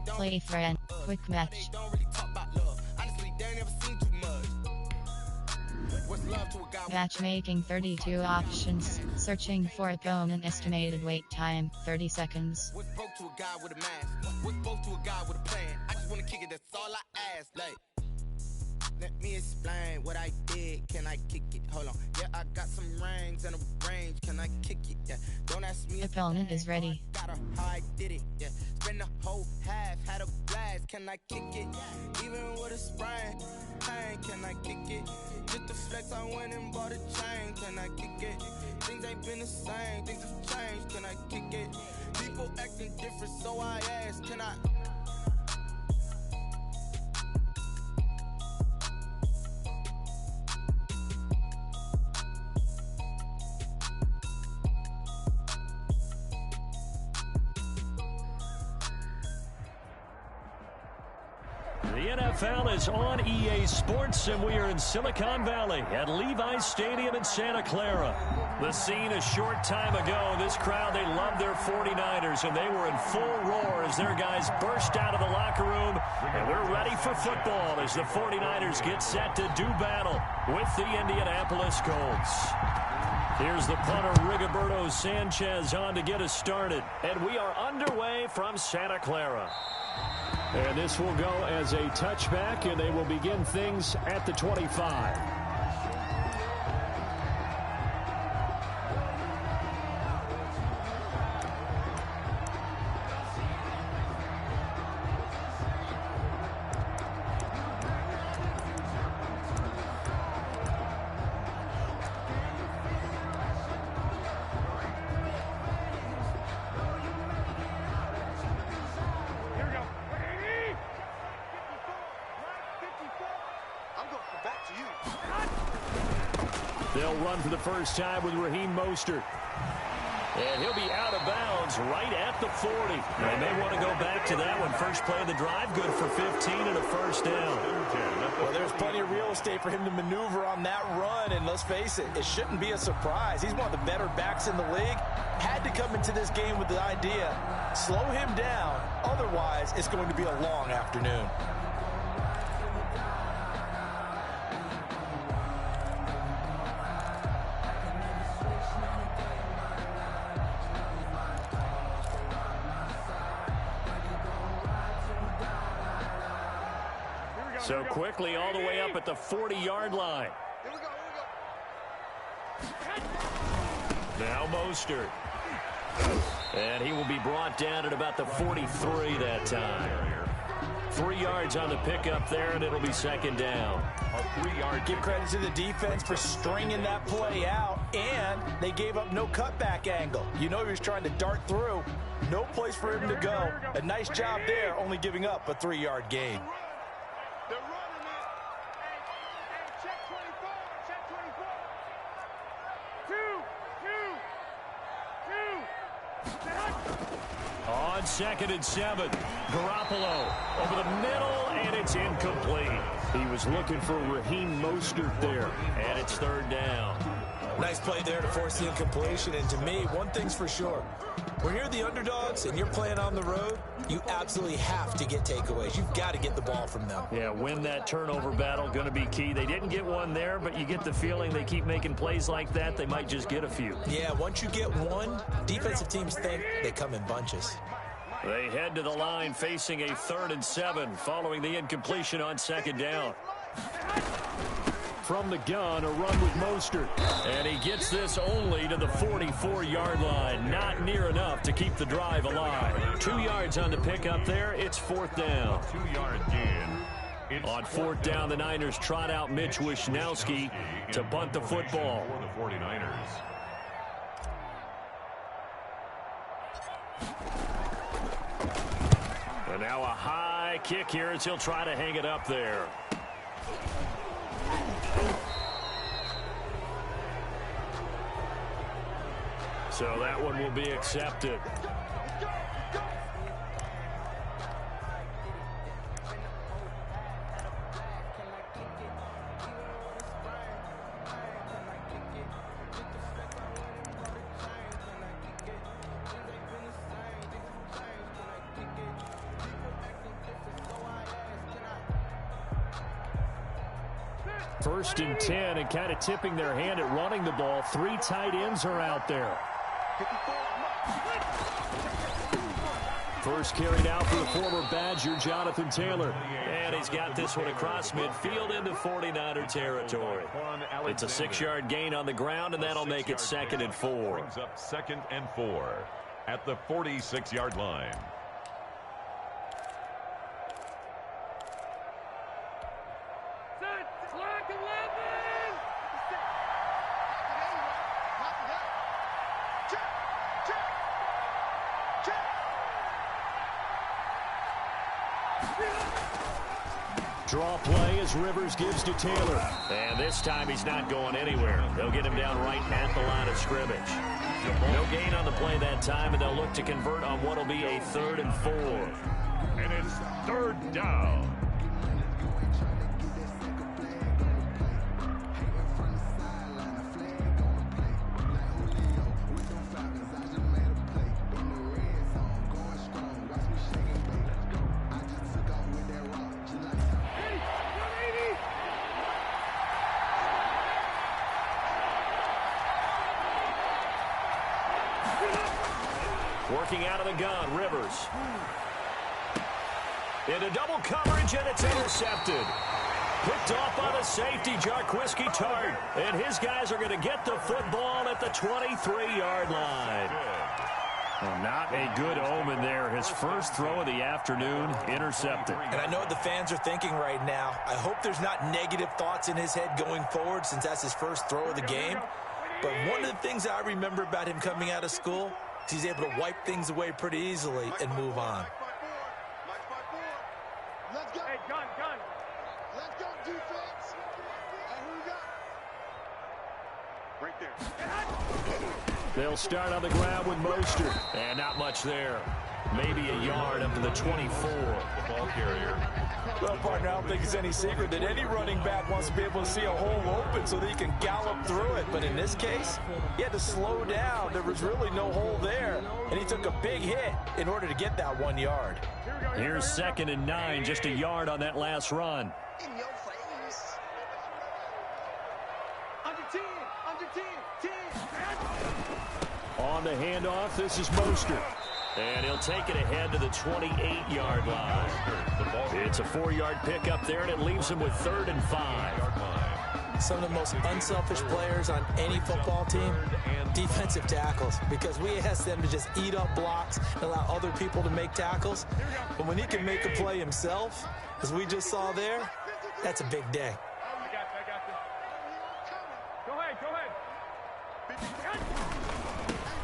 Play friend. Quick match. Matchmaking 32 options. Searching for opponent. Estimated wait time 30 seconds. What's broke to a guy with a mask? What's broke to a guy with a plan? I just wanna kick it, that's all I ask. Like, let me explain what I did. Can I kick it? Hold on. Yeah, I got some rings and a range. Can I kick it? Yeah. Don't ask me. Opponent is ready. Got her how I did it. Yeah. Spend the whole half, had a blast. Can I kick it? Even with a sprain, pain. Can I kick it? Just to flex, I went and bought a chain. Can I kick it? Things ain't been the same. Things have changed. Can I kick it? People acting different, so I ask. Can I? The NFL is on EA Sports, and we are in Silicon Valley at Levi's Stadium in Santa Clara. The scene a short time ago, this crowd, they love their 49ers, and they were in full roar as their guys burst out of the locker room. And we're ready for football as the 49ers get set to do battle with the Indianapolis Colts. Here's the punter, Rigoberto Sanchez, on to get us started. And we are underway from Santa Clara. And this will go as a touchback, and they will begin things at the 25. They'll run for the first time with Raheem Mostert. And he'll be out of bounds right at the 40. They may want to go back to that one. First play of the drive, good for 15 and a first down. Well, there's plenty of real estate for him to maneuver on that run, and let's face it, it shouldn't be a surprise. He's one of the better backs in the league. Had to come into this game with the idea, slow him down, otherwise it's going to be a long afternoon. So quickly all the way up at the 40-yard line. Now Mostert. And he will be brought down at about the 43 that time. 3 yards on the pickup there, and it'll be second down. Give credit to the defense for stringing that play out, and they gave up no cutback angle. You know he was trying to dart through. No place for him to go. A nice job there, only giving up a 3-yard gain. They're running it. Hey, check 24. Check 24. On 2nd and 7. Garoppolo over the middle, and it's incomplete. He was looking for Raheem Mostert there, and it's 3rd down. Nice play there to force the incompletion, and to me, one thing's for sure. When you're the underdogs and you're playing on the road, you absolutely have to get takeaways. You've got to get the ball from them. Yeah, win that turnover battle, going to be key. They didn't get one there, but you get the feeling they keep making plays like that, they might just get a few. Yeah, once you get one, defensive teams think they come in bunches. They head to the line facing a 3rd and 7 following the incompletion on 2nd down. From the gun, a run with Mostert. And he gets this only to the 44-yard line. Not near enough to keep the drive alive. 2 yards on the pickup there. It's 4th down. 2-yard gain. On 4th down, the Niners trot out Mitch Wishnowski to punt the football. For the 49ers. And now a high kick here as he'll try to hang it up there. So that one will be accepted. 1st and 10, and kind of tipping their hand at running the ball. 3 tight ends are out there. First carried out for the former Badger, Jonathan Taylor. And he's got this one across midfield into 49er territory. It's a 6-yard gain on the ground, and that'll make it 2nd and 4. Brings up 2nd and 4 at the 46-yard line. Draw play as Rivers gives to Taylor. And this time he's not going anywhere. They'll get him down right at the line of scrimmage. No gain on the play that time, and they'll look to convert on what will be a 3rd and 4. And it's 3rd down. Working out of the gun, Rivers. Into double coverage, and it's intercepted. Picked off by the safety, Tartt. And his guys are going to get the football at the 23-yard line. Well, not a good omen there. His first throw of the afternoon, intercepted. And I know what the fans are thinking right now. I hope there's not negative thoughts in his head going forward since that's his first throw of the game. But one of the things I remember about him coming out of school, he's able to wipe things away pretty easily and move on. Let's go. Hey, gun. Let's go, defense. Who we got? Right there. They'll start on the ground with Mostert. And not much there. Maybe a yard up to the 24. The ball carrier. Well, partner, I don't think it's any secret that any running back wants to be able to see a hole open so that he can gallop through it. But in this case, he had to slow down. There was really no hole there. And he took a big hit in order to get that 1 yard. Here's 2nd and 9, just a yard on that last run. In your face. Under 10. 10. On the handoff, this is Mostert. And he'll take it ahead to the 28-yard line. It's a 4-yard pickup there, and it leaves him with 3rd and 5. Some of the most unselfish players on any football team, defensive tackles, because we ask them to just eat up blocks and allow other people to make tackles. But when he can make a play himself, as we just saw there, that's a big day. Go ahead.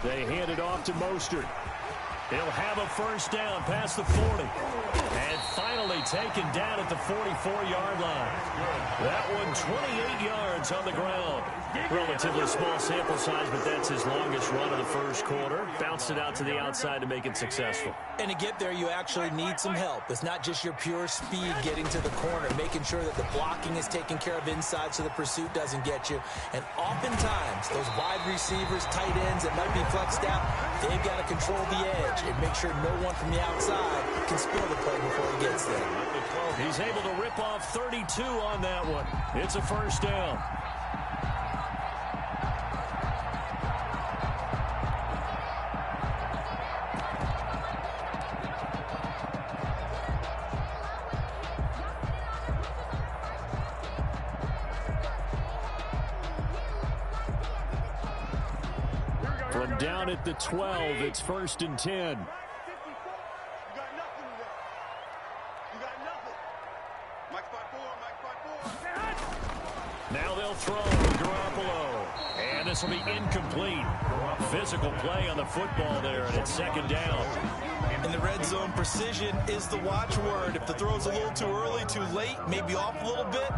They hand it off to Mostert. He'll have a first down past the 40. And finally taken down at the 44-yard line. That one 28 yards on the ground. Relatively small sample size, but that's his longest run of the first quarter. Bounced it out to the outside to make it successful. And to get there, you actually need some help. It's not just your pure speed getting to the corner, making sure that the blocking is taken care of inside so the pursuit doesn't get you. And oftentimes, those wide receivers, tight ends that might be flexed out, they've got to control the edge and make sure no one from the outside can spoil the play before he gets there. He's able to rip off 32 on that one. It's a first down. From down at the 12, it's 1st and 10. You got nothing today. You got nothing. Mike spot 4. Now they'll throw to Garoppolo. And this will be incomplete. Physical play on the football there, and it's 2nd down. In the red zone, precision is the watchword. If the throw's a little too early, too late, maybe off a little bit,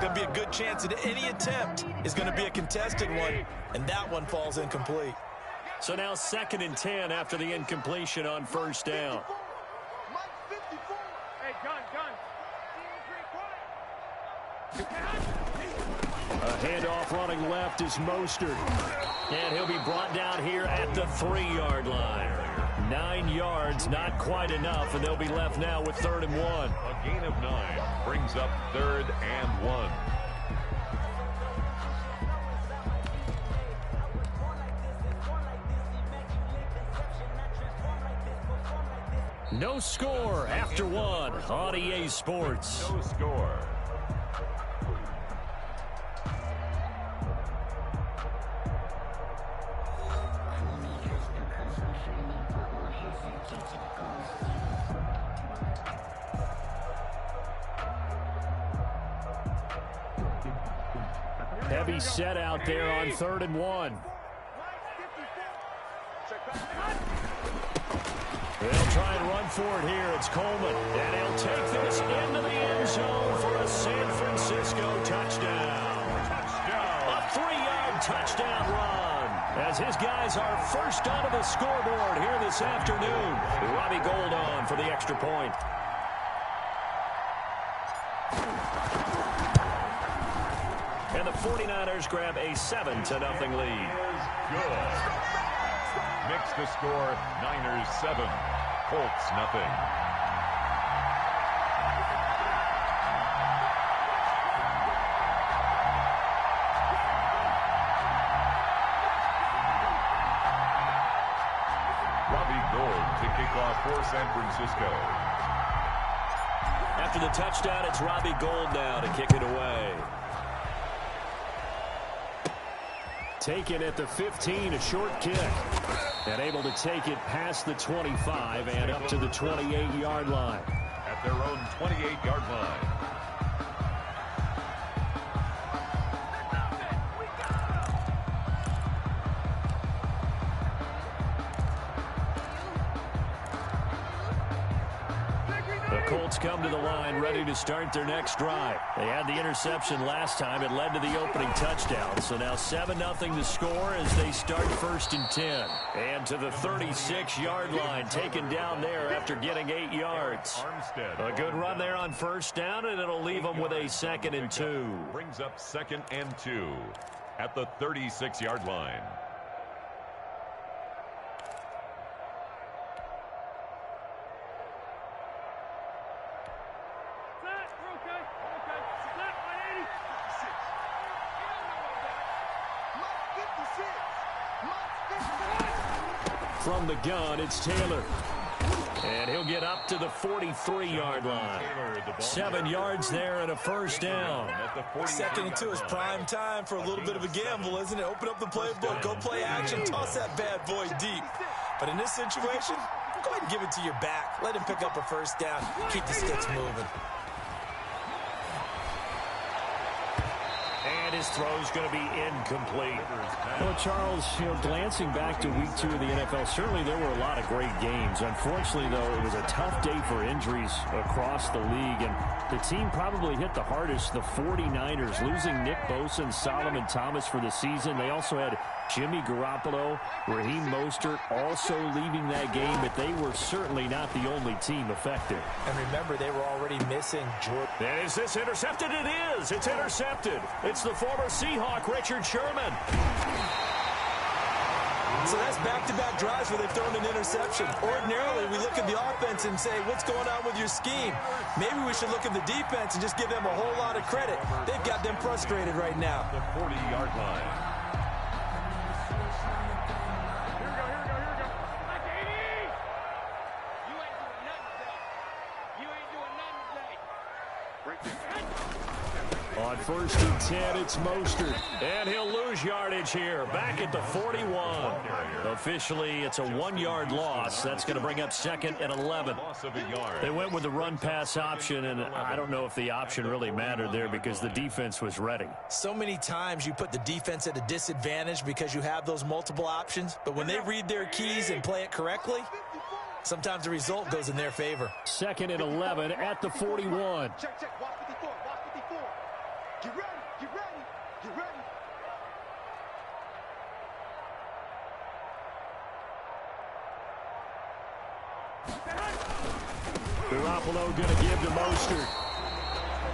going to be a good chance that any attempt is going to be a contested one, and that one falls incomplete. So now 2nd and 10 after the incompletion on first down. Mike 54. Hey, gun. A handoff running left is Mostert. And he'll be brought down here at the 3-yard line. 9 yards, not quite enough, and they'll be left now with 3rd and 1. A gain of 9 brings up 3rd and 1. No score after one on EA Sports. No score. Heavy set out there on 3rd and 1. They'll try and run for it here. It's Coleman. And he'll take this into the end zone for a San Francisco touchdown. A 3-yard touchdown run. As his guys are first onto the scoreboard here this afternoon. Robbie Gould on for the extra point. And the 49ers grab a 7-0 lead. Good. Makes the score Niners 7, Colts nothing. Robbie Gould to kick off for San Francisco. After the touchdown, it's Robbie Gould now to kick it away. Taken at the 15, a short kick. And able to take it past the 25 and up to the 28-yard line. At their own 28-yard line. The Colts come to the line ready to start their next drive. They had the interception last time. It led to the opening touchdown. So now 7-0 to score as they start 1st and 10. And to the 36-yard line, taken down there after getting 8 yards. A good run there on 1st down, and it'll leave them with a 2nd and 2. Brings up 2nd and 2 at the 36-yard line. From the gun, it's Taylor. And he'll get up to the 43-yard line. 7 yards there and a 1st down. 2nd and 2 is prime time for a little bit of a gamble, isn't it? Open up the playbook, go play action, toss that bad boy deep. But in this situation, go ahead and give it to your back. Let him pick up a 1st down. Keep the sticks moving. His throw's going to be incomplete. Well, Charles, glancing back to week 2 of the NFL, certainly there were a lot of great games. Unfortunately, though, it was a tough day for injuries across the league, and the team probably hit the hardest, the 49ers, losing Nick Bosa and Solomon Thomas for the season. They also had Jimmy Garoppolo, Raheem Mostert also leaving that game, but they were certainly not the only team affected. And remember, they were already missing Jordan. And is this intercepted? It is. It's intercepted. It's the former Seahawk, Richard Sherman. So that's back-to-back drives where they've thrown an interception. Ordinarily, we look at the offense and say, what's going on with your scheme? Maybe we should look at the defense and just give them a whole lot of credit. They've got them frustrated right now. The 40-yard line. On 1st and 10, it's Mostert. And he'll lose yardage here. Back at the 41. Officially, it's a 1-yard loss. That's going to bring up 2nd and 11. They went with the run-pass option, and I don't know if the option really mattered there because the defense was ready. So many times you put the defense at a disadvantage because you have those multiple options, but when they read their keys and play it correctly, sometimes the result goes in their favor. 2nd and 11 at the 41. Check, check, watch 54, watch 54. Get ready, get ready, get ready. Garoppolo going to give to Mostert.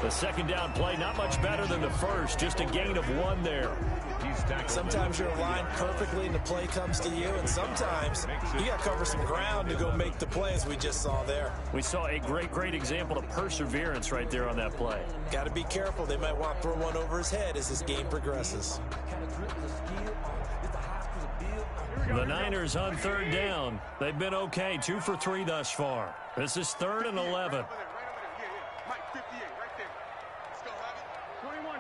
The 2nd down play, not much better than the first, just a gain of 1 there. Sometimes you're aligned perfectly and the play comes to you, and sometimes you got to cover some ground to go make the play, as we just saw there. We saw a great example of perseverance right there on that play. Got to be careful. They might want to throw one over his head as this game progresses. The Niners on third down. They've been okay, 2 for 3 thus far. This is 3rd and 11. Mike, 58, right there. Let's go, Heavy. 21.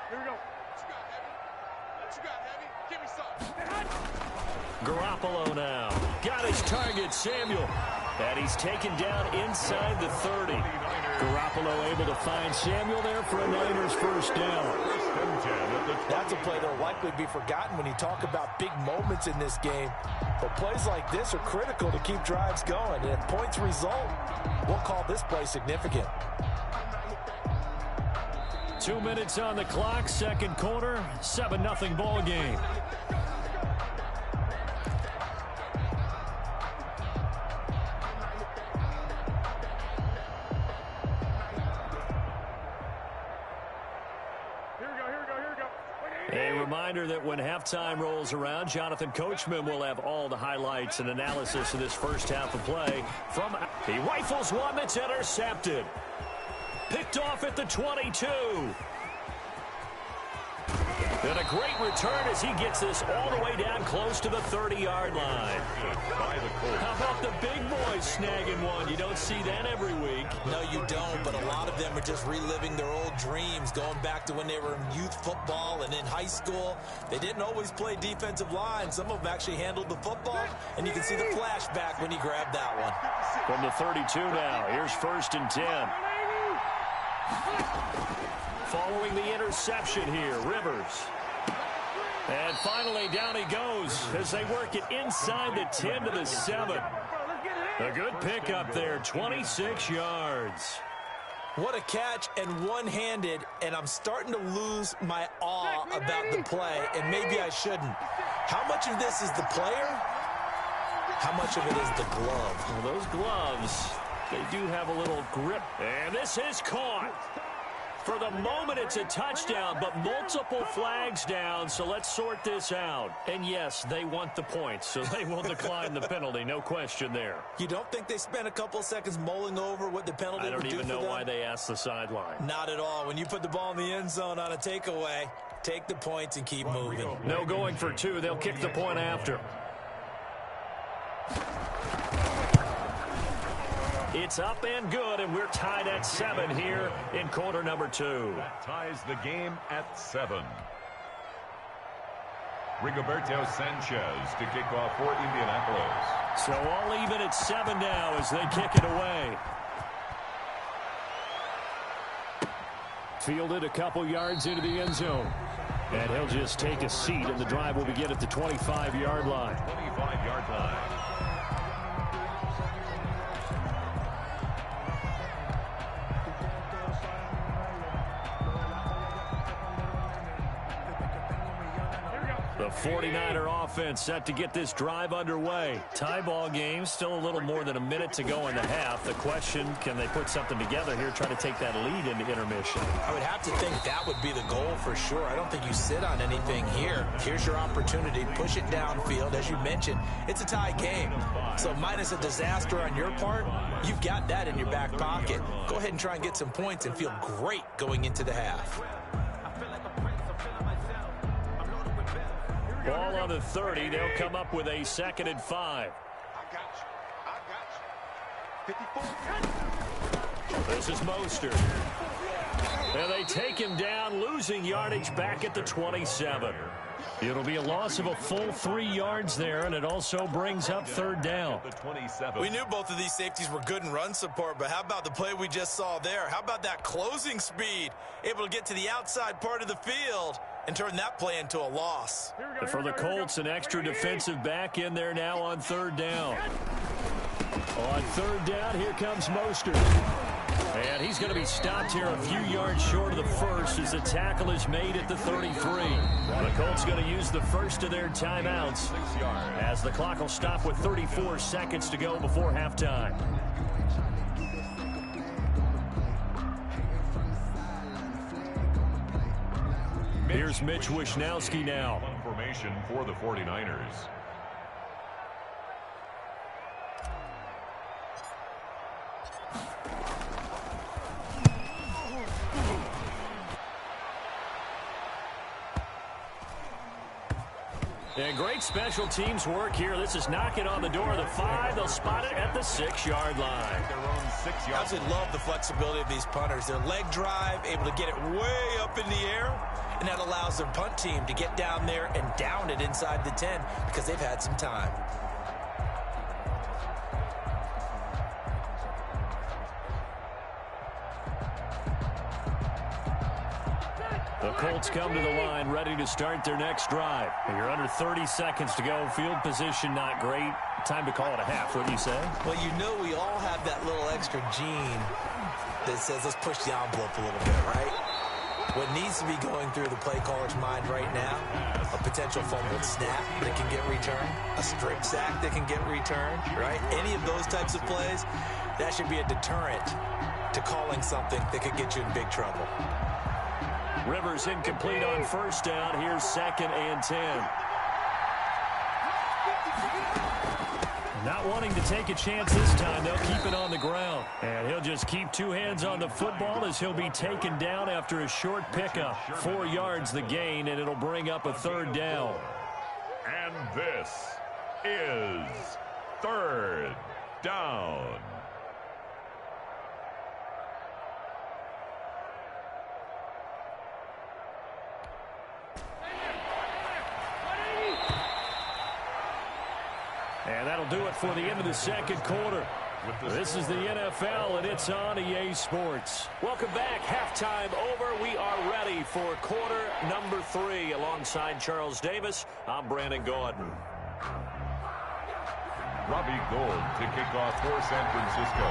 Here we go. What you got, Heavy? Give me some. Garoppolo now. Got his target, Samuel. And he's taken down inside the 30. Garoppolo able to find Samuel there for a Niners first down. That's a play that will likely be forgotten when you talk about big moments in this game. But plays like this are critical to keep drives going. And if points result, we'll call this play significant. 2 minutes on the clock, second quarter, 7-0 ball game. A reminder that when halftime rolls around, Jonathan Coachman will have all the highlights and analysis of this first half of play. He rifles one that's intercepted. Picked off at the 22. And a great return as he gets this all the way down close to the 30-yard line. How about the big boys snagging one? You don't see that every week. No, you don't, but a lot of them are just reliving their old dreams, going back to when they were in youth football and in high school. They didn't always play defensive line. Some of them actually handled the football, and you can see the flashback when he grabbed that one. From the 32 now, here's 1st and 10. Following the interception here, Rivers. And finally, down he goes as they work it inside the 10 to the 7. A good pickup there, 26 yards. What a catch, and one-handed, and I'm starting to lose my awe about the play, and maybe I shouldn't. How much of this is the player? How much of it is the glove? Well, those gloves, they do have a little grip. And this is caught. For the moment, it's a touchdown, but multiple flags down, so let's sort this out. And yes, they want the points, so they will decline the penalty, no question there. You don't think they spent a couple seconds mulling over what the penalty would do for them? I don't even know why they asked the sideline. Not at all. When you put the ball in the end zone on a takeaway, take the points and keep moving. No going for 2. They'll kick the point after. It's up and good, and we're tied at 7 here in quarter number 2. That ties the game at 7. Rigoberto Sanchez to kick off for Indianapolis. So all even at 7 now as they kick it away. Fielded a couple yards into the end zone. And he'll just take a seat, and the drive will begin at the 25-yard line. 25-yard line. The 49er offense set to get this drive underway. Tie ball game, still a little more than a minute to go in the half. The question, can they put something together here, try to take that lead into intermission? I would have to think that would be the goal for sure. I don't think you sit on anything here. Here's your opportunity. Push it downfield. As you mentioned, it's a tie game. So minus a disaster on your part, you've got that in your back pocket. Go ahead and try and get some points and feel great going into the half. Ball on the 30. They'll come up with a 2nd and 5. I got you. 54. This is Mostert. And they take him down, losing yardage back at the 27. It'll be a loss of a full 3 yards there, and it also brings up 3rd down. We knew both of these safeties were good in run support, but how about the play we just saw there? How about that closing speed? Able to get to the outside part of the field and turn that play into a loss. For the Colts, an extra defensive back in there now on 3rd down. On 3rd down, here comes Mostert. And he's going to be stopped here a few yards short of the first as the tackle is made at the 33. The Colts going to use the first of their timeouts as the clock will stop with 34 seconds to go before halftime. Here's Mitch Wishnowski now. Formation for the 49ers. And great special teams work here. This is knocking on the door of the 5. They'll spot it at the 6-yard line. Their own 6 I yards. absolutely love the flexibility of these punters. Their leg drive, able to get it way up in the air, and that allows their punt team to get down there and down it inside the 10 because they've had some time. The Colts come to the line, ready to start their next drive. And you're under 30 seconds to go. Field position not great. Time to call it a half, wouldn't you say? Well, you know we all have that little extra gene that says let's push the envelope a little bit, right? What needs to be going through the play caller's mind right now, a potential fumbled snap that can get returned, a strip sack that can get returned, right? Any of those types of plays, that should be a deterrent to calling something that could get you in big trouble. Rivers incomplete on first down. Here's 2nd and 10. Not wanting to take a chance this time. They'll keep it on the ground. And he'll just keep 2 hands on the football as he'll be taken down after a short pickup. 4 yards the gain, and it'll bring up a 3rd down. And this is 3rd down. And that'll do it for the end of the 2nd quarter. This is the NFL, and it's on EA Sports. Welcome back. Halftime over. We are ready for quarter number 3. Alongside Charles Davis, I'm Brandon Gordon. Robbie Gould to kick off for San Francisco.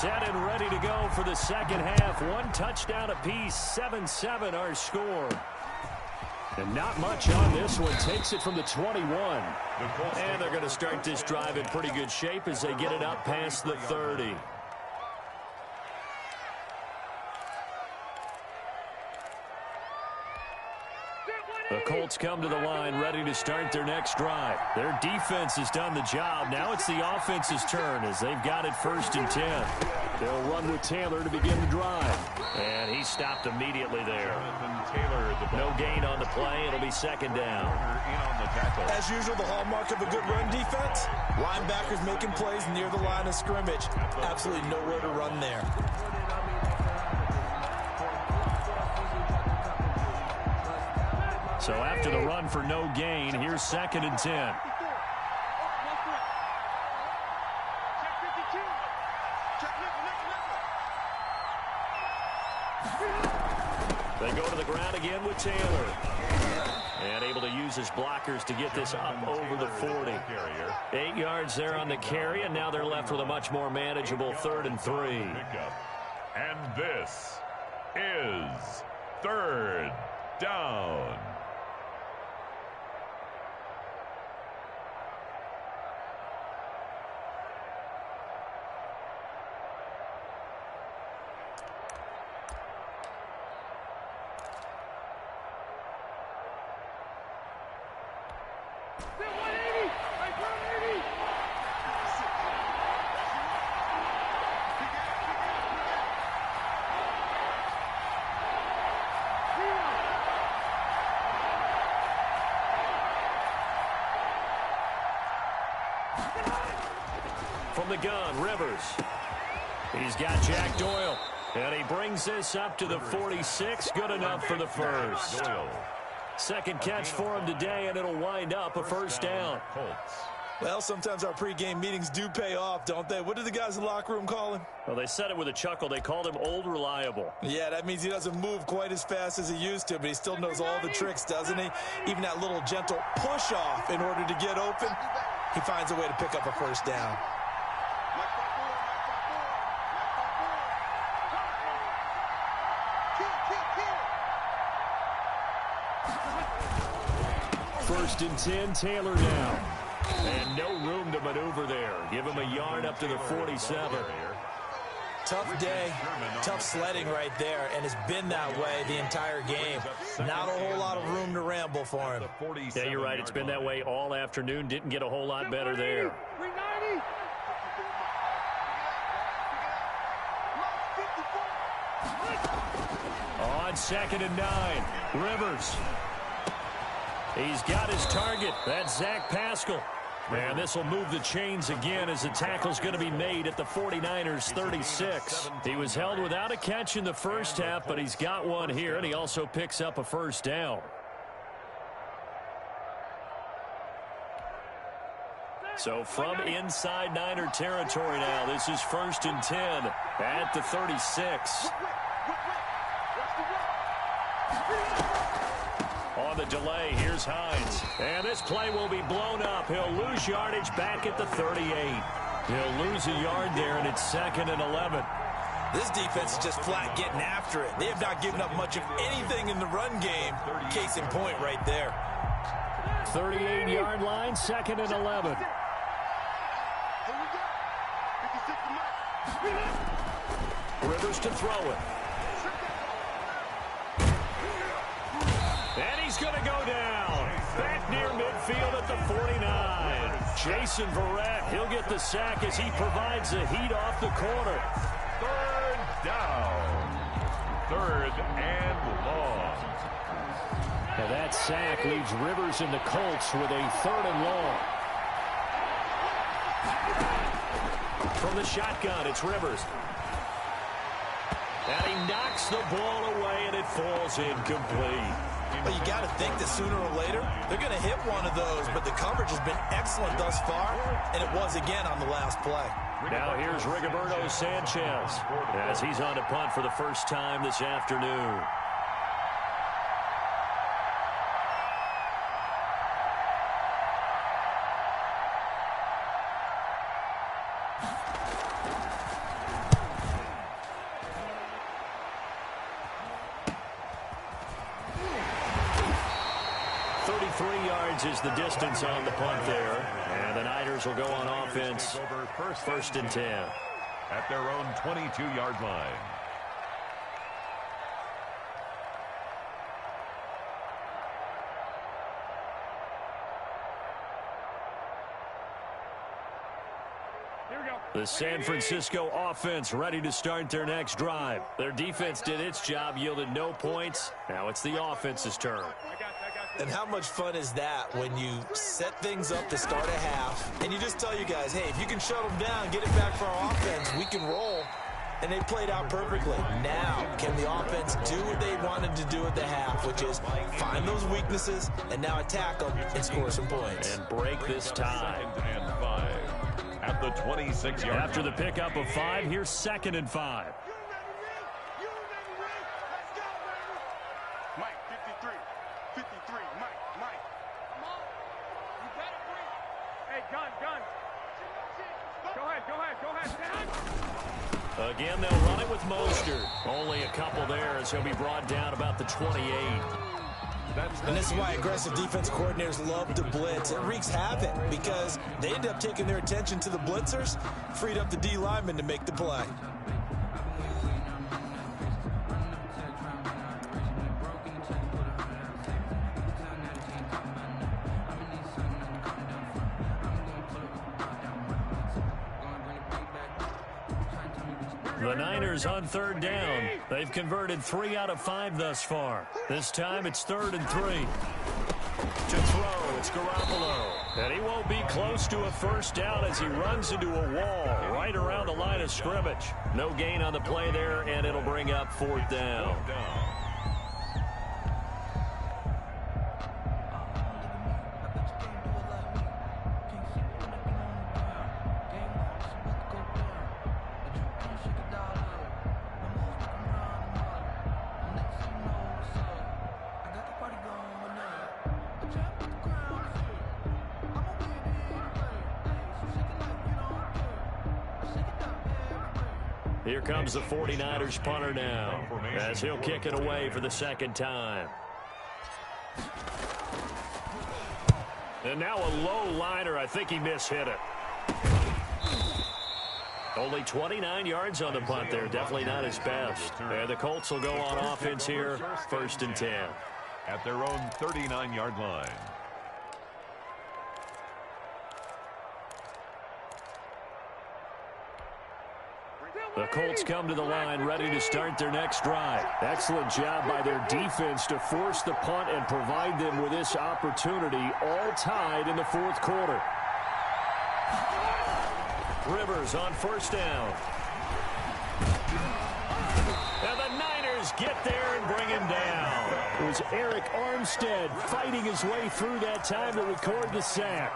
Set and ready to go for the 2nd half. 1 touchdown apiece. 7-7 our score. And not much on this one. Takes it from the 21. And they're going to start this drive in pretty good shape as they get it up past the 30. The Colts come to the line ready to start their next drive. Their defense has done the job. Now it's the offense's turn as they've got it 1st and 10. They'll run with Taylor to begin the drive. And he stopped immediately there. No gain on the play. It'll be 2nd down. As usual, the hallmark of a good run defense, linebackers making plays near the line of scrimmage. Absolutely nowhere to run there. So after the run for no gain, here's 2nd and 10. They go to the ground again with Taylor. And able to use his blockers to get this up over the 40. 8 yards there on the carry, and now they're left with a much more manageable 3rd and 3. And this is 3rd down. From the gun, Rivers. He's got Jack Doyle. And he brings this up to the 46. Good enough for the 1st. 2nd catch for him today, and it'll wind up a 1st down. Well, sometimes our pregame meetings do pay off, don't they? What did the guys in the locker room call him? Well, they said it with a chuckle. They called him Old Reliable. Yeah, that means he doesn't move quite as fast as he used to, but he still knows all the tricks, doesn't he? Even that little gentle push-off in order to get open, he finds a way to pick up a 1st down. First and 10, Taylor down. And no room to maneuver there. Give him a yard up to the 47. Tough day, tough sledding right there, and it's been that way the entire game. Not a whole lot of room to ramble for him. Yeah, you're right. It's been that way all afternoon. Didn't get a whole lot better there. On 2nd and 9, Rivers. He's got his target. That's Zach Pascal. And this will move the chains again as the tackle's going to be made at the 49ers 36. He was held without a catch in the first half, but he's got one here, and he also picks up a first down. So from inside Niner territory now, this is 1st and 10 at the 36. On the delay, here's Hines. And this play will be blown up. He'll lose yardage back at the 38. He'll lose a yard there, and it's 2nd and 11. This defense is just flat getting after it. They have not given up much of anything in the run game. Case in point right there. 38-yard line, 2nd and 11. Rivers to throw it. And he's going to go down. Back near midfield at the 49. Jason Verrett, he'll get the sack as he provides the heat off the corner. 3rd down. 3rd and long. And that sack leaves Rivers and the Colts with a 3rd and long. From the shotgun, it's Rivers. And he knocks the ball away, and it falls incomplete. Well, you got to think that sooner or later, they're going to hit one of those, but the coverage has been excellent thus far, and it was again on the last play. Now here's Rigoberto Sanchez as he's on to punt for the first time this afternoon. Is the distance on the punt there, and the Niners will go on offense. 1st and 10 at their own 22-yard line. Here we go. The San Francisco offense ready to start their next drive. Their defense did its job, yielded no points. Now it's the offense's turn. And how much fun is that when you set things up to start a half and you just tell you guys, hey, if you can shut them down, get it back for our offense, we can roll. And they played out perfectly. Now, can the offense do what they wanted to do at the half, which is find those weaknesses and now attack them and score some points. And break this tie. 2nd and 5 at the 26-yard. After the pickup of 5, here's 2nd and 5. Again, they'll run it with Mostert. Only a couple there as he'll be brought down about the 28. And this is why aggressive defense coordinators love to blitz. It wreaks havoc because they end up taking their attention to the blitzers, freed up the D lineman to make the play. The Niners on 3rd down. They've converted 3 out of 5 thus far. This time it's 3rd and 3. To throw, it's Garoppolo. And he won't be close to a first down as he runs into a wall right around the line of scrimmage. No gain on the play there, and it'll bring up 4th down. Here comes the 49ers punter now as he'll kick it away for the 2nd time. And now a low liner. I think he mishit it. Only 29 yards on the punt there. Definitely not his best. And the Colts will go on offense here. 1st and 10. At their own 39-yard line. The The Colts come to the line ready to start their next drive. Excellent job by their defense to force the punt and provide them with this opportunity, all tied in the fourth quarter. Rivers on first down. And the Niners get there and bring him down. It was Eric Armstead fighting his way through that time to record the sack.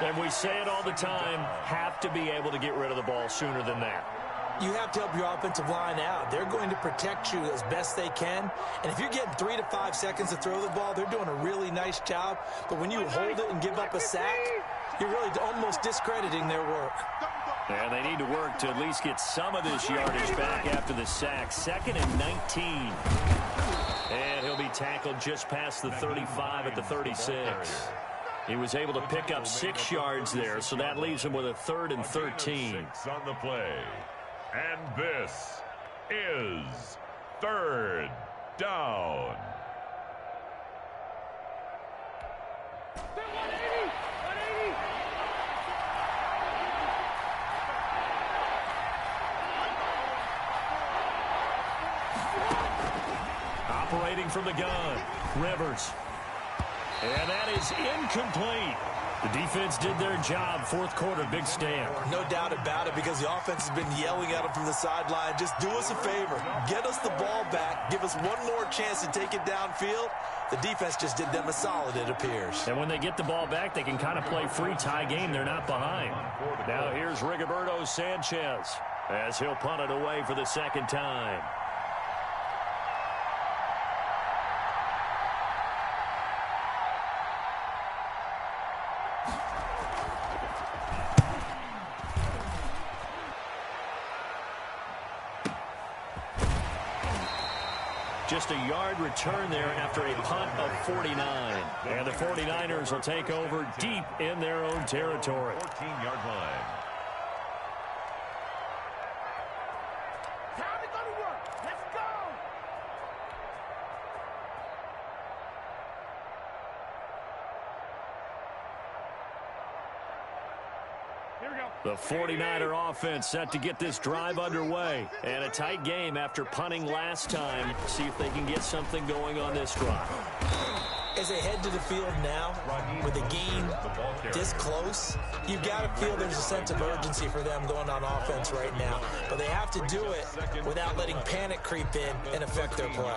And we say it all the time, have to be able to get rid of the ball sooner than that. You have to help your offensive line out. They're going to protect you as best they can. And if you're getting 3 to 5 seconds to throw the ball, they're doing a really nice job. But when you hold it and give up a sack, you're really almost discrediting their work. And they need to work to at least get some of this yardage back after the sack. 2nd and 19. And he'll be tackled just past the 35 at the 36. He was able to pick up 6 yards there, so that leaves him with a 3rd and 13. On the play. And this is 3rd down. Operating from the gun, Rivers. And that is incomplete. The defense did their job. Fourth quarter, big stand. No doubt about it, because the offense has been yelling at them from the sideline. Just do us a favor. Get us the ball back. Give us one more chance to take it downfield. The defense just did them a solid, it appears. And when they get the ball back, they can kind of play free tie game. They're not behind. Now here's Rigoberto Sanchez as he'll punt it away for the 2nd time. Just a yard return there after a punt of 49. And the 49ers will take over deep in their own territory. 14-yard line. Time to go to work. Let's go. Here we go. The 49er offense set to get this drive underway. And a tight game after punting last time. See if they can get something going on this drive. As they head to the field now, with the game this close, you've got to feel there's a sense of urgency for them going on offense right now. But they have to do it without letting panic creep in and affect their play.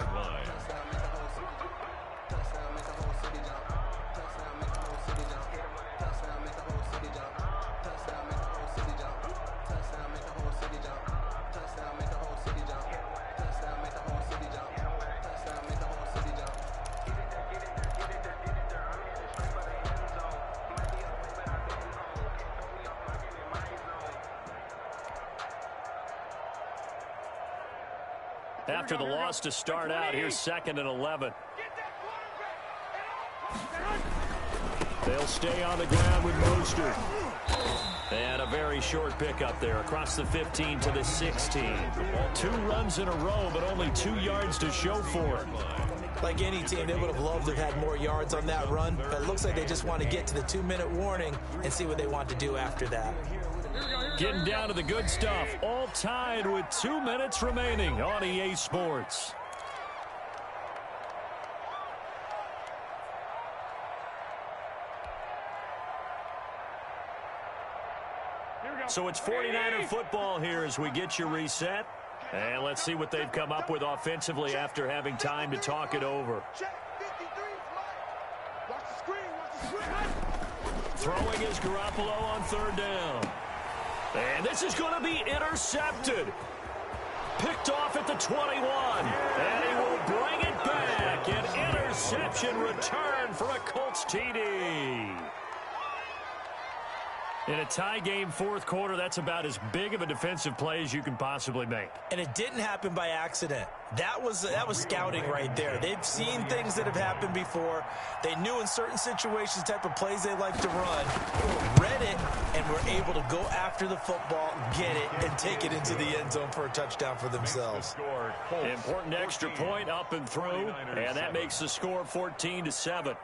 After the loss to start out, here's 2nd and 11. They'll stay on the ground with Mostert. And a very short pickup there across the 15 to the 16. 2 runs in a row, but only 2 yards to show for it. Like any team, they would have loved to have had more yards on that run, but it looks like they just want to get to the 2-minute warning and see what they want to do after that. Getting down to the good stuff, all tied with 2 minutes remaining on EA Sports. So it's 49er football here as we get you reset. And let's see what they've come up with offensively after having time to talk it over. Throwing is Garoppolo on 3rd down. And this is going to be intercepted. Picked off at the 21. And he will bring it back. An interception return for a Colts TD. In a tie game, fourth quarter, that's about as big of a defensive play as you can possibly make. And it didn't happen by accident. That was scouting right there. They've seen things that have happened before. They knew in certain situations the type of plays they like to run, read it, and were able to go after the football, get it, and take it into the end zone for a touchdown for themselves. Important extra point up and through, and that makes the score 14-7.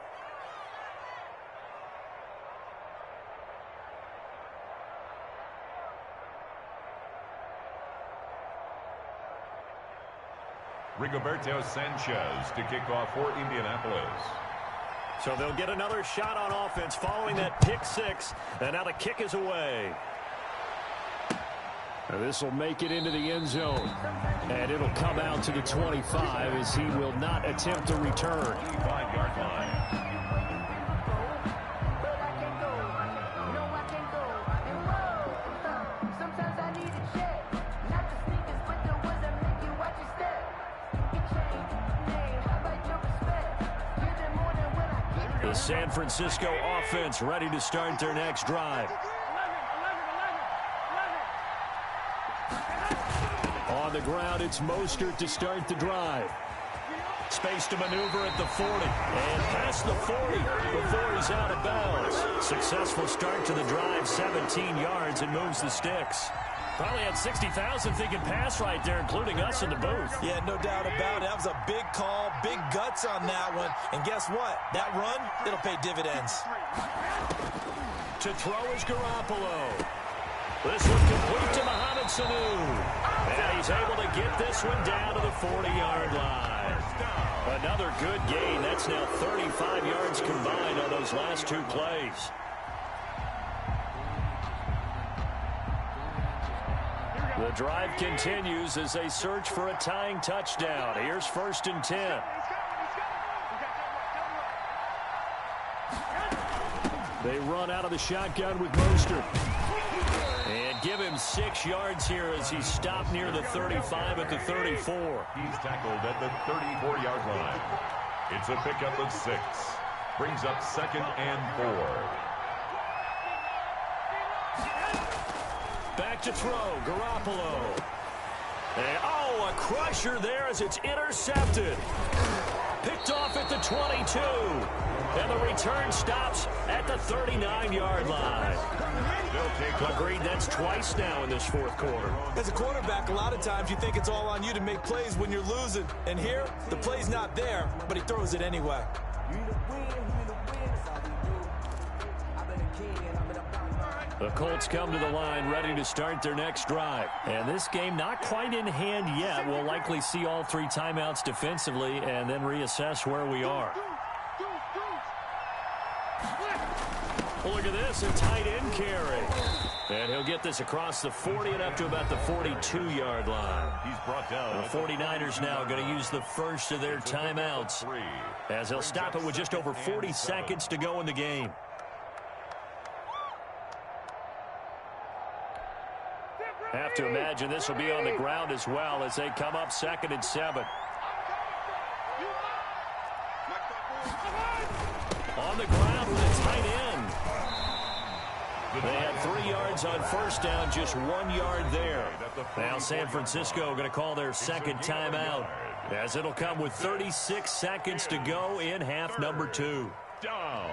Rigoberto Sanchez to kick off for Indianapolis. So they'll get another shot on offense following that pick six, and now the kick is away. This will make it into the end zone, and it'll come out to the 25 as he will not attempt to return. 5-yard line. The San Francisco offense ready to start their next drive. On the ground, it's Mostert to start the drive. Space to maneuver at the 40. And past the 40 before he's out of bounds. Successful start to the drive, 17 yards, and moves the sticks. Probably had 60,000 thinking pass right there, including us in the booth. Yeah, no doubt about it. That was a big call, big guts on that one. And guess what? That run, it'll pay dividends. To throw is Garoppolo. This one complete to Mohamed Sanu. And he's able to get this one down to the 40-yard line. Another good gain. That's now 35 yards combined on those last two plays. The drive continues as they search for a tying touchdown. Here's 1st and 10. They run out of the shotgun with Mostert. And give him 6 yards here as he's stopped near the 35 at the 34. He's tackled at the 34-yard line. It's a pickup of 6. Brings up 2nd and 4. Back to throw, Garoppolo. And, oh, a crusher there as it's intercepted. Picked off at the 22. And the return stops at the 39-yard line. Agreed, that's twice now in this fourth quarter. As a quarterback, a lot of times you think it's all on you to make plays when you're losing. And here, the play's not there, but he throws it anyway. The Colts come to the line ready to start their next drive. And this game not quite in hand yet. We'll likely see all 3 timeouts defensively and then reassess where we are. Well, look at this, a tight end carry. And he'll get this across the 40 and up to about the 42-yard line. He's brought down. The 49ers now going to use the first of their timeouts as they'll stop it with just over 40 seconds to go in the game. Have to imagine this will be on the ground as well as they come up 2nd and 7. On the ground with a tight end. They had 3 yards on first down, just 1 yard there. Now San Francisco going to call their second timeout as it'll come with 36 seconds to go in half number 2. Down.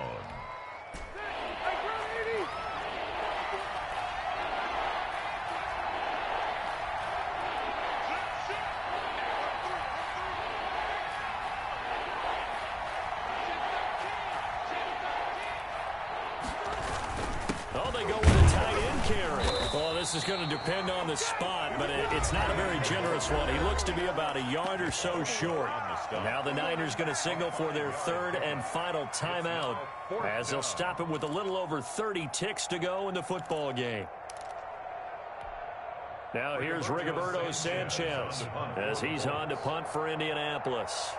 This is going to depend on the spot, but it's not a very generous one. He looks to be about a yard or so short. Now the Niners going to signal for their 3rd and final timeout as they'll stop it with a little over 30 ticks to go in the football game. Now here's Rigoberto Sanchez as he's on to punt for Indianapolis.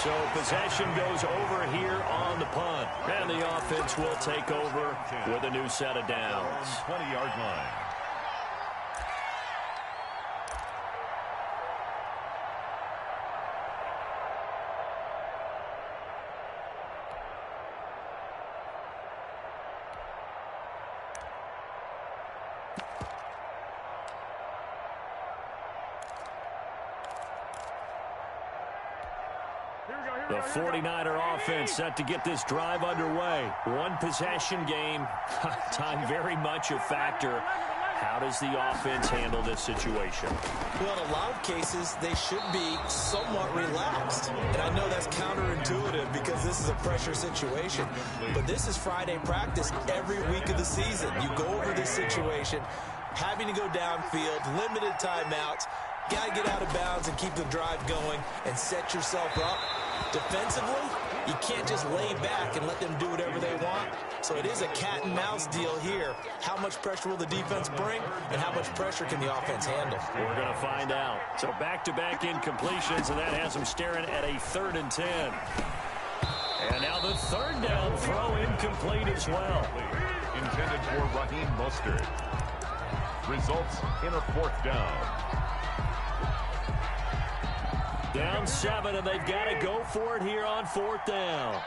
So possession goes over here on the punt. And the offense will take over with a new set of downs. 20-yard line. The 49er offense set to get this drive underway. One possession game. Time very much a factor How does the offense handle this situation? Well, in a lot of cases, they should be somewhat relaxed. And I know that's counterintuitive because this is a pressure situation. But this is Friday practice every week of the season. You go over this situation, having to go downfield, limited timeouts, got to get out of bounds and keep the drive going and set yourself up. Defensively, you can't just lay back and let them do whatever they want. So it is a cat and mouse deal here. How much pressure will the defense bring, and how much pressure can the offense handle? We're going to find out. So back-to-back incompletions, and that has them staring at a 3rd and 10. And now the 3rd down throw incomplete as well. Intended for Raheem Mostert. Results in a 4th down. Down 7, and they've got to go for it here on 4th down.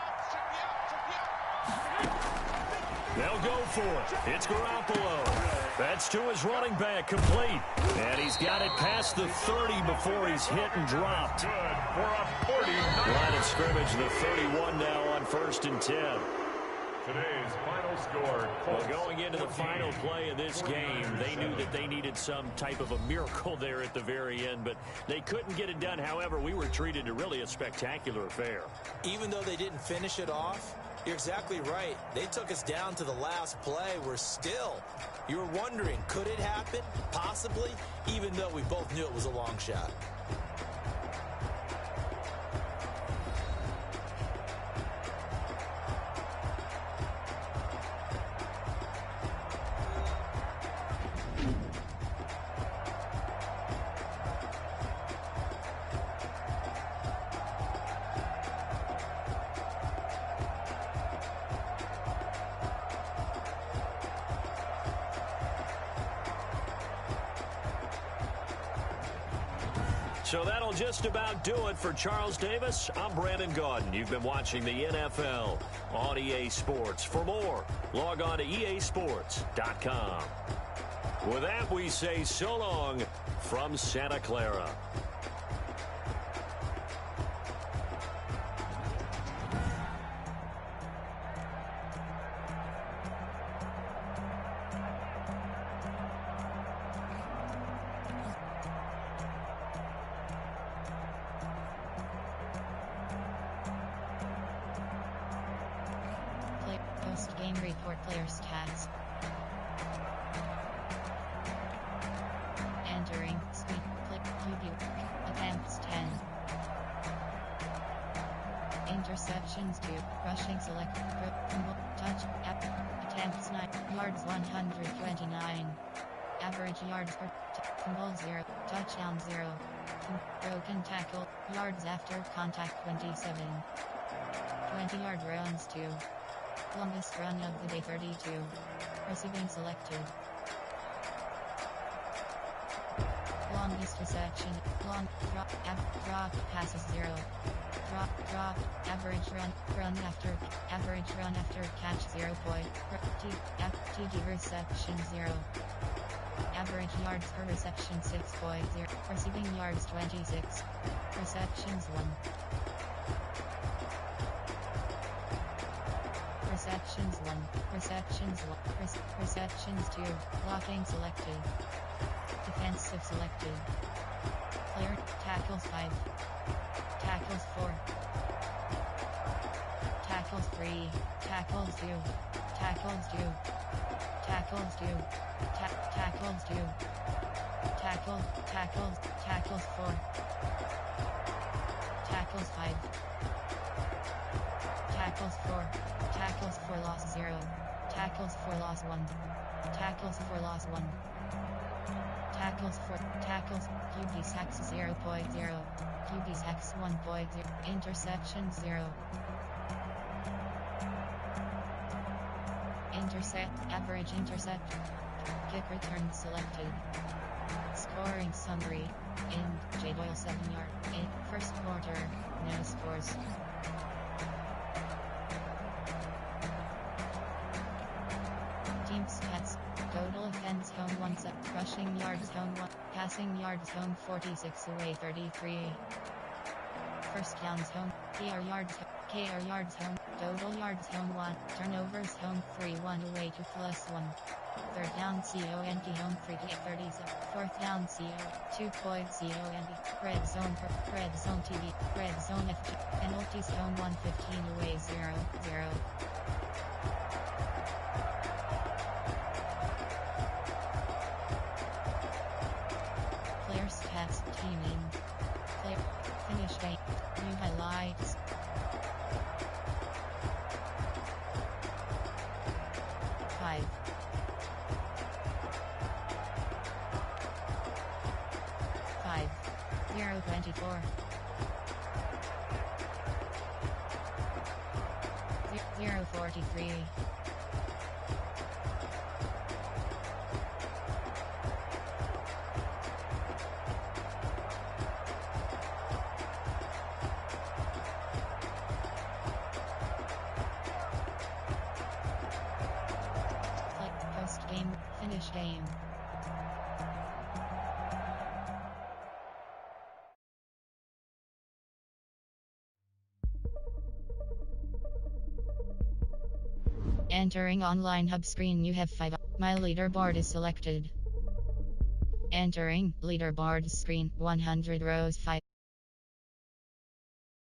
They'll go for it. It's Garoppolo. That's to his running back, complete. And he's got it past the 30 before he's hit and dropped. Good for a 49. Line of scrimmage, the 31 now on 1st and 10. Today's final score. Well, going into the final play of this game, they knew that they needed some type of a miracle there at the very end, but they couldn't get it done. However, we were treated to really a spectacular affair. Even though they didn't finish it off, you're exactly right. They took us down to the last play. We're still, you were wondering, could it happen? Possibly, even though we both knew it was a long shot. So that'll just about do it for Charles Davis. I'm Brandon Gaudin. You've been watching the NFL on EA Sports. For more, log on to easports.com. With that, we say so long from Santa Clara. Post-game report player stats. Entering, sweep, click, QB, attempts 10. Interceptions 2, rushing select, touch, attempts 9, yards 129. Average yards per, fumble 0, touchdown 0. Broken tackle, yards after contact 27. 20-yard runs 2. Longest run of the day 32. Receiving selected. Longest reception. Long drop passes 0. Drop average run after catch 0. TD reception 0. Average yards per reception 6.0. Receiving yards 26. Receptions 1. Receptions 1, receptions 2, blocking selected, defensive selected, player, tackles 5, tackles 4, tackles 3, tackles 2, tackles 2, tackles 2, tackles 2, tackles 4, tackles 5, tackles 4, tackles for loss 0, tackles for loss 1, tackles for loss 1, tackles QB sacks 0.0, QB sacks 1.0, interception 0, average intercept, kick return selected, scoring summary, in J. Doyle 7 yard, in first quarter, no scores. Team stats, total offense home 1 set, rushing yards home 1, passing yards home 46 away 33. First downs home, KR yards home, Total yards home 1. Turnovers home 3. 1 away to +1. Third down CONT home 3 to 37. Fourth down CO 2.CONT. Red zone for red zone TV. Red zone FG. Penalties home 115 away 0-0. Player stats teaming. Player finish date. New highlights. Five. 0-24. 0-43. 'Game', finish game. Entering online hub screen, you have 5. My leaderboard is selected. Entering leaderboard screen, 100 rows 5.